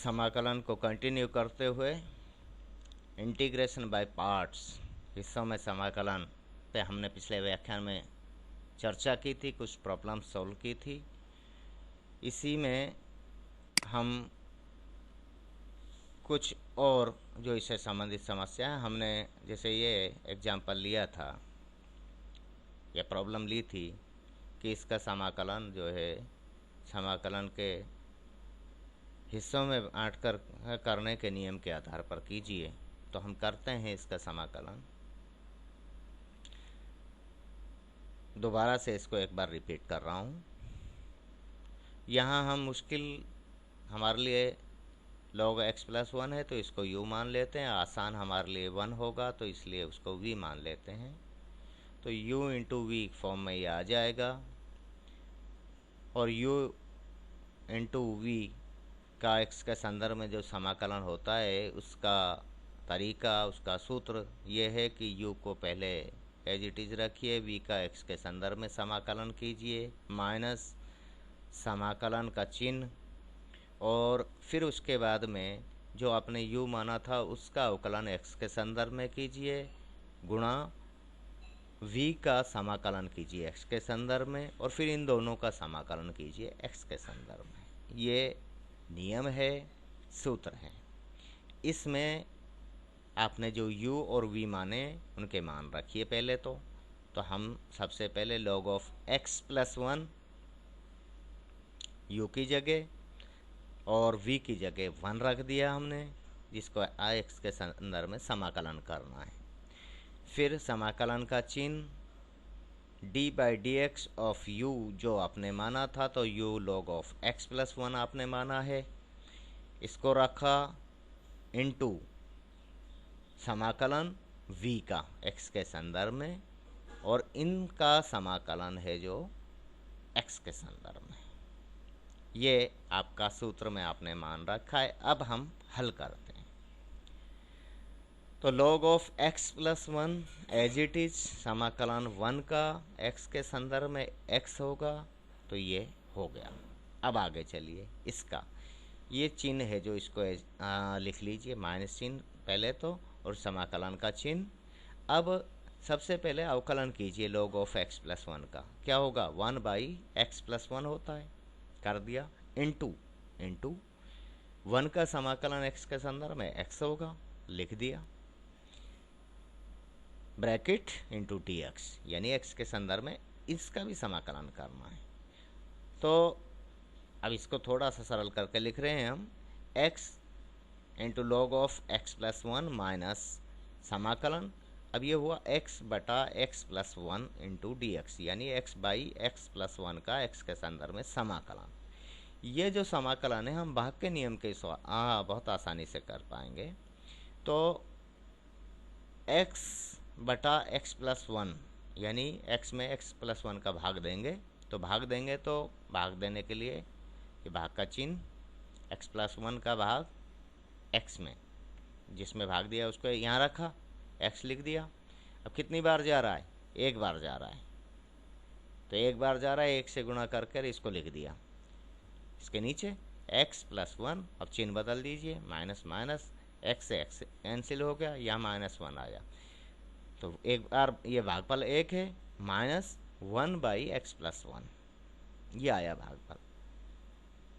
समाकलन को कंटिन्यू करते हुए इंटीग्रेशन बाय पार्ट्स, हिस्सों में समाकलन पे हमने पिछले व्याख्यान में चर्चा की थी, कुछ प्रॉब्लम सॉल्व की थी। इसी में हम कुछ और जो इससे संबंधित समस्या है, हमने जैसे ये एग्जाम्पल लिया था, ये प्रॉब्लम ली थी कि इसका समाकलन जो है समाकलन के हिस्सों में बांटकर करने के नियम के आधार पर कीजिए। तो हम करते हैं इसका समाकलन। दोबारा से इसको एक बार रिपीट कर रहा हूँ। यहाँ हम मुश्किल हमारे लिए log x + 1 है तो इसको u मान लेते हैं। आसान हमारे लिए 1 होगा तो इसलिए उसको v मान लेते हैं। तो u × v फॉर्म में ये आ जाएगा और u × v का x के संदर्भ में जो समाकलन होता है उसका तरीका, उसका सूत्र ये है कि u को पहले एज इट इज़ रखिए, v का x के संदर्भ में समाकलन कीजिए, माइनस समाकलन का चिन्ह, और फिर उसके बाद में जो आपने u माना था उसका अवकलन x के संदर्भ में कीजिए, गुणा v का समाकलन कीजिए x के संदर्भ में, और फिर इन दोनों का समाकलन कीजिए x के संदर्भ में। ये नियम है, सूत्र है। इसमें आपने जो u और v माने उनके मान रखिए पहले। तो हम सबसे पहले log of x + 1 u की जगह और v की जगह 1 रख दिया हमने, जिसको x के संदर्भ में समाकलन करना है। फिर समाकलन का चिन्ह d/dx ऑफ u जो आपने माना था, तो u log of x + 1 आपने माना है, इसको रखा इनटू समाकलन v का x के संदर्भ में, और इनका समाकलन है जो x के संदर्भ में। ये आपका सूत्र में आपने मान रखा है। अब हम हल करते हैं। तो log of x + 1 as it is, समाकलन 1 का x के संदर्भ में x होगा, तो ये हो गया। अब आगे चलिए, इसका ये चिन्ह है जो इसको लिख लीजिए, माइनस चिन्ह पहले तो, और समाकलन का चिन्ह। अब सबसे पहले अवकलन कीजिए log of x + 1 का। क्या होगा? 1/x + 1 होता है, कर दिया, इनटू 1 का समाकलन x के संदर्भ में x होगा, लिख दिया, ब्रैकेट इनटू dx, यानी x के संदर्भ में इसका भी समाकलन करना है। तो अब इसको थोड़ा सा सरल करके लिख रहे हैं हम, x × log of x + 1 minus समाकलन, अब ये हुआ x/x + 1 × dx, यानी x/x + 1 का x के संदर्भ में समाकलन। ये जो समाकलन है हम भाग के नियम के बहुत आसानी से कर पाएंगे। तो x/x + 1 यानी x में x + 1 का भाग देंगे, तो भाग देने के लिए ये भाग का चिन्ह, x + 1 का भाग x में, जिसमें भाग दिया उसको यहाँ रखा, x लिख दिया। अब कितनी बार जा रहा है? एक बार जा रहा है, तो एक बार जा रहा है, एक से गुणा करके इसको लिख दिया। इसके नीचे x + 1, अब चिन्ह बदल दीजिए, माइनस माइनस, x से x कैंसिल हो गया, यहाँ -1 आया। तो एक बार ये भागफल 1 है, -1/x + 1 ये आया भागफल,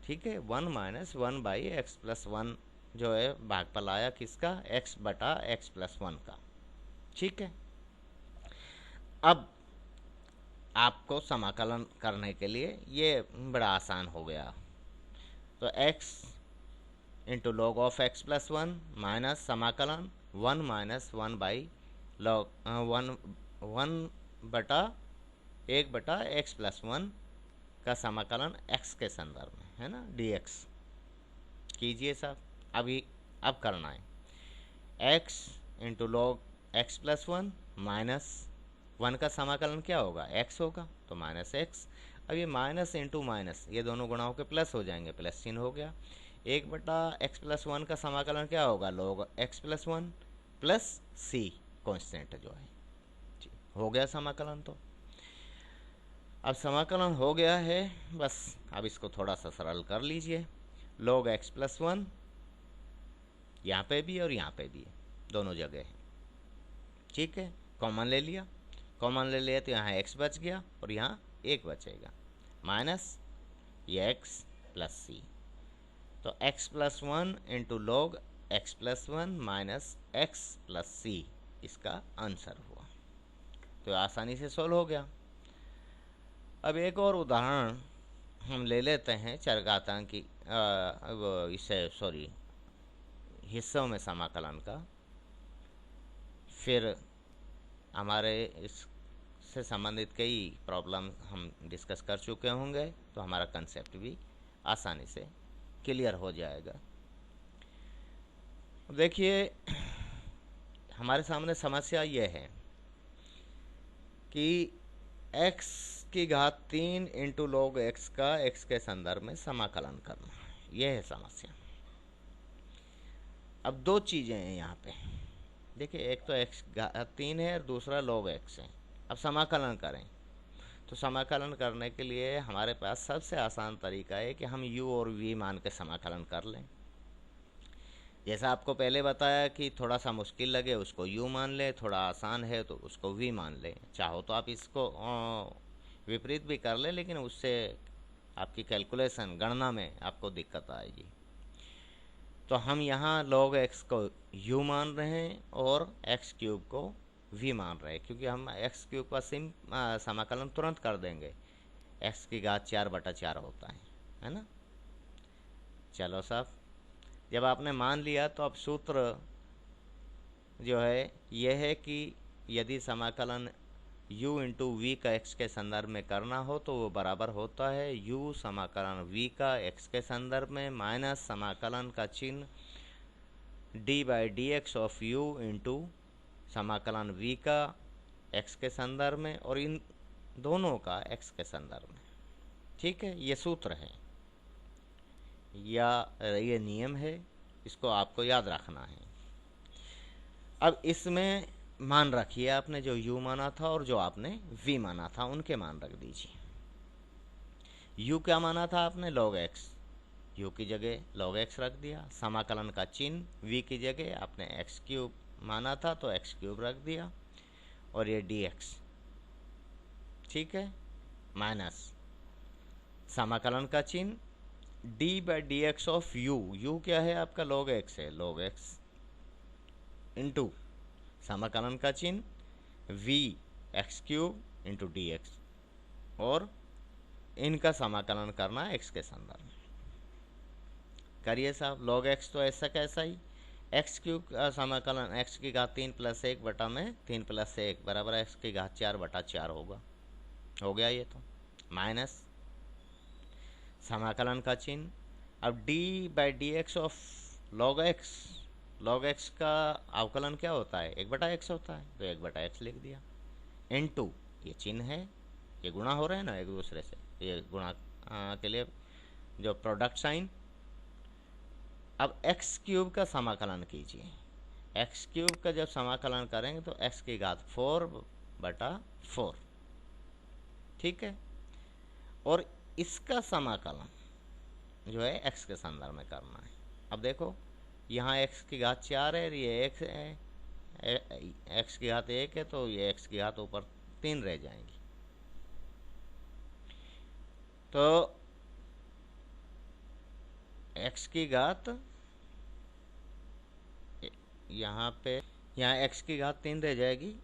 ठीक है। 1 - 1/x + 1 जो है भागफल आया किसका? x/x + 1 का, ठीक है। अब आपको समाकलन करने के लिए ये बड़ा आसान हो गया। तो x × log of x + 1 minus समाकलन 1 - 1/1/x + 1 का समाकलन x के संदर्भ में, है ना, dx कीजिए सब। अब करना है x × log x + 1 माइनस 1 का समाकलन क्या होगा? x होगा, तो -x। अब ये माइनस इंटू माइनस, ये दोनों गुणा होकर प्लस हो जाएंगे, प्लस चिन्ह हो गया। 1/x + 1 का समाकलन क्या होगा? log x + 1 plus c constant जो है, हो गया समाकलन। तो अब समाकलन हो गया है, बस अब इसको थोड़ा सा सरल कर लीजिए। log x + 1 यहाँ पे भी और यहाँ पे भी है, दोनों जगह है। ठीक है, कॉमन ले लिया, कॉमन ले लिया तो यहाँ x बच गया और यहाँ 1 बचेगा, माइनस ये x प्लस सी। तो x plus 1 into log x plus 1 minus x plus C इसका आंसर हुआ। तो आसानी से सोल्व हो गया। अब एक और उदाहरण हम ले लेते हैं चरघातांकी हिस्सों में समाकलन का। फिर हमारे इससे संबंधित कई प्रॉब्लम हम डिस्कस कर चुके होंगे, तो हमारा कंसेप्ट भी आसानी से क्लियर हो जाएगा। देखिए, हमारे सामने समस्या ये है कि x की घात 3 इंटू लॉग x का x के संदर्भ में समाकलन करना, यह है समस्या। अब दो चीज़ें हैं यहाँ पे, देखिए, एक तो x घात 3 है और दूसरा log x है। अब समाकलन करें तो समाकलन करने के लिए हमारे पास सबसे आसान तरीका है कि हम u और v मान के समाकलन कर लें। जैसा आपको पहले बताया कि थोड़ा सा मुश्किल लगे उसको u मान लें, थोड़ा आसान है तो उसको v मान लें। चाहो तो आप इसको विपरीत भी कर लें, लेकिन उससे आपकी कैलकुलेशन गणना में आपको दिक्कत आएगी। तो हम यहाँ log x को u मान रहे हैं और x क्यूब को v मान रहे हैं, क्योंकि हम x क्यूब का समाकलन तुरंत कर देंगे। x की घात 4/4 होता है ना। चलो साहब, जब आपने मान लिया तो अब सूत्र जो है यह है कि यदि समाकलन u इंटू वी का x के संदर्भ में करना हो तो वो बराबर होता है u समाकलन v का x के संदर्भ में माइनस समाकलन का चिन्ह d/dx ऑफ u इंटू समाकलन v का x के संदर्भ में और इन दोनों का x के संदर्भ में। ठीक है, ये सूत्र है या ये नियम है, इसको आपको याद रखना है। अब इसमें मान रखिए आपने जो u माना था और जो आपने v माना था, उनके मान रख दीजिए। u क्या माना था आपने? log x, u की जगह log x रख दिया। समाकलन का चिन्ह v की जगह आपने x क्यूब माना था तो x क्यूब रख दिया और ये dx, ठीक है, माइनस समाकलन का चिन्ह d/dx ऑफ u क्या है आपका? log x है, log x इंटू समाकलन का चिन्ह v x cube into dx और इनका समाकलन करना x के संदर्भ में। करिए साहब, log x तो ऐसा कैसा ही, x क्यूब का समाकलन x की घात 3 + 1 बटा में 3 + 1 बराबर x की घात 4/4 होगा। हो गया ये तो, माइनस समाकलन का चिन्ह अब d/dx ऑफ log x का अवकलन क्या होता है? 1/x होता है, तो 1/x लिख दिया। इनटू ये चिन्ह है, ये गुणा हो रहे हैं ना एक दूसरे से, ये गुणा के लिए जो प्रोडक्ट साइन। अब x क्यूब का समाकलन कीजिए। x क्यूब का जब समाकलन करेंगे तो x की घात 4/4, ठीक है, और इसका समाकलन जो है x के संदर्भ में करना है। अब देखो, यहाँ x की घात 4 है, ये x है, x की घात 1 है, तो ये x की घात ऊपर 3 रह जाएंगी। तो x की घात यहाँ x की घात 3 रह जाएगी।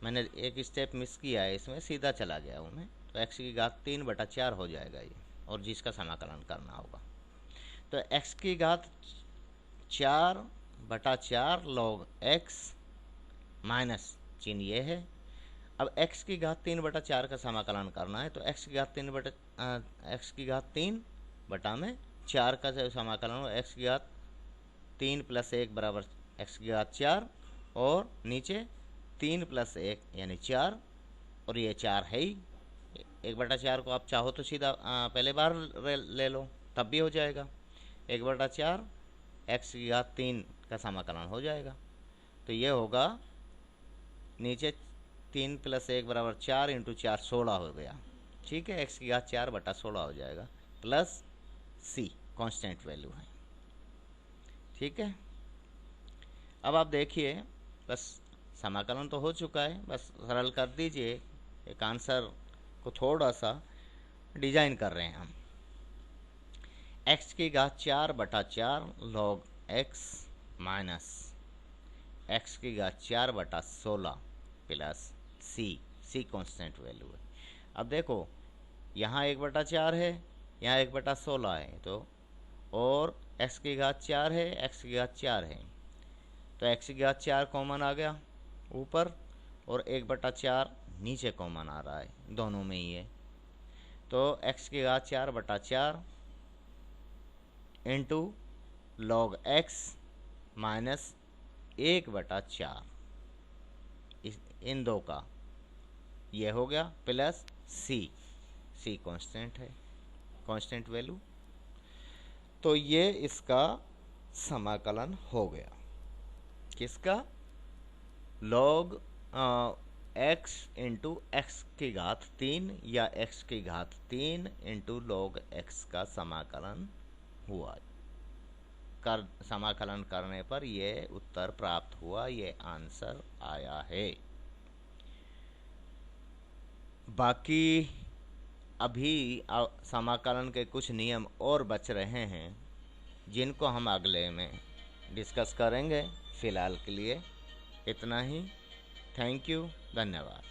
मैंने एक स्टेप मिस किया है, इसमें सीधा चला गया हूँ मैं। तो x की घात 3/4 हो जाएगा ये, और जिसका समाकलन करना होगा। तो x की घात 4/4 log x माइनस चिन्ह ये है। अब x की घात 3/4 का समाकलन करना है, तो x की घात 3 बटा में 4 का जो समाकलन हो, x की घात 3 + 1 बराबर x की घात 4 और नीचे 3 + 1 यानी 4, और ये 4 है ही। 1/4 को आप चाहो तो सीधा पहले बार ले लो, तब भी हो जाएगा। 1/4 x की घात 3 का समाकलन हो जाएगा। तो ये होगा नीचे 3 + 1 बराबर 4 × 4 16 हो गया, ठीक है। x की घात 4/16 हो जाएगा, प्लस c कांस्टेंट वैल्यू है। ठीक है। अब आप देखिए, बस समाकलन तो हो चुका है, बस सरल कर दीजिए। एक आंसर को थोड़ा सा डिजाइन कर रहे हैं हम। x की घात 4/4 log x माइनस x की घात 4/16 प्लस c कांस्टेंट वैल्यू है। अब देखो, यहाँ 1/4 है, यहाँ 1/16 है, तो और x की घात 4 है, x की घात 4 है, तो x की घात 4 कॉमन आ गया ऊपर, और 1/4 नीचे कॉमन आ रहा है, दोनों में ही है। तो x की घात 4/4 इंटू लॉग x माइनस 1/4, इन दो का ये हो गया, प्लस c कांस्टेंट है, कांस्टेंट वैल्यू। तो ये इसका समाकलन हो गया, किसका? लॉग x इंटू एक्स की घात 3 या x की घात 3 इंटू लॉग x का समाकलन हुआ। समाकलन करने पर ये उत्तर प्राप्त हुआ, ये आंसर आया है। बाकी अभी समाकलन के कुछ नियम और बच रहे हैं, जिनको हम अगले में डिस्कस करेंगे। फ़िलहाल के लिए इतना ही। थैंक यू, धन्यवाद।